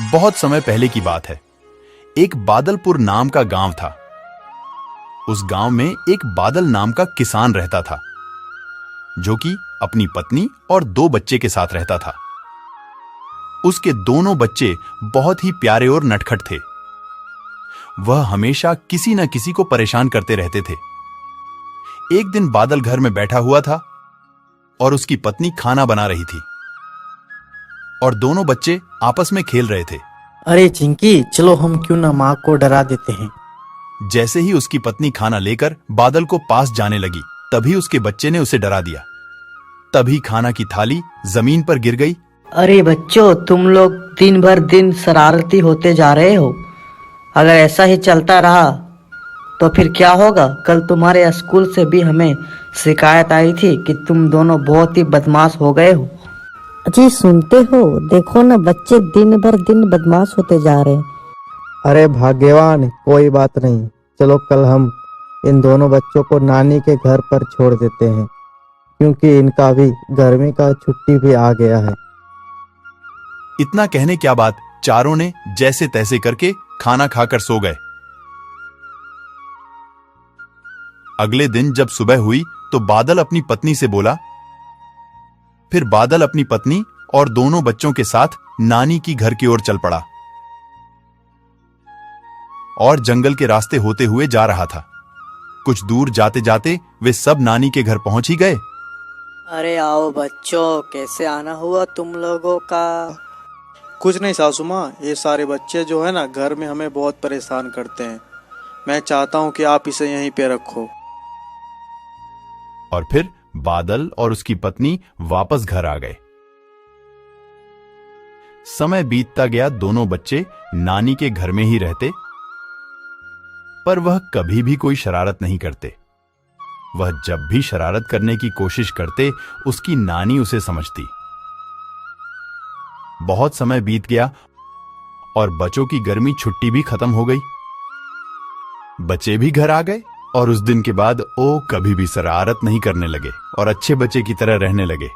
बहुत समय पहले की बात है। एक बादलपुर नाम का गांव था। उस गांव में एक बादल नाम का किसान रहता था, जो कि अपनी पत्नी और 2 बच्चे के साथ रहता था। उसके दोनों बच्चे बहुत ही प्यारे और नटखट थे। वह हमेशा किसी न किसी को परेशान करते रहते थे। एक दिन बादल घर में बैठा हुआ था और उसकी पत्नी खाना बना रही थी और दोनों बच्चे आपस में खेल रहे थे। अरे चिंकी, चलो हम क्यों ना माँ को डरा देते हैं। जैसे ही उसकी पत्नी खाना लेकर बादल को पास जाने लगी, तभी उसके बच्चे ने उसे डरा दिया। तभी खाना की थाली जमीन पर गिर गई। अरे बच्चों, तुम लोग दिन भर दिन शरारती होते जा रहे हो। अगर ऐसा ही चलता रहा तो फिर क्या होगा। कल तुम्हारे स्कूल से भी हमें शिकायत आई थी कि तुम दोनों बहुत ही बदमाश हो गए हो। जी सुनते हो, देखो ना बच्चे दिन भर दिन बदमाश होते जा रहे हैं। अरे भाग्यवान, कोई बात नहीं, चलो कल हम इन दोनों बच्चों को नानी के घर पर छोड़ देते हैं, क्योंकि इनका भी गर्मी का छुट्टी भी आ गया है। इतना कहने क्या बात, चारों ने जैसे तैसे करके खाना खाकर सो गए। अगले दिन जब सुबह हुई तो बादल अपनी पत्नी से बोला। फिर बादल अपनी पत्नी और दोनों बच्चों के साथ नानी की घर की ओर चल पड़ा और जंगल के रास्ते होते हुए जा रहा था। कुछ दूर जाते जाते वे सब नानी के घर पहुंच ही गए। अरे आओ बच्चों, कैसे आना हुआ तुम लोगों का। कुछ नहीं सासू माँ, ये सारे बच्चे जो है ना घर में हमें बहुत परेशान करते हैं। मैं चाहता हूँ कि आप इसे यहीं पे रखो। और फिर बादल और उसकी पत्नी वापस घर आ गए। समय बीतता गया, दोनों बच्चे नानी के घर में ही रहते, पर वह कभी भी कोई शरारत नहीं करते। वह जब भी शरारत करने की कोशिश करते, उसकी नानी उसे समझती। बहुत समय बीत गया और बच्चों की गर्मी छुट्टी भी खत्म हो गई। बच्चे भी घर आ गए और उस दिन के बाद वो कभी भी शरारत नहीं करने लगे और अच्छे बच्चे की तरह रहने लगे।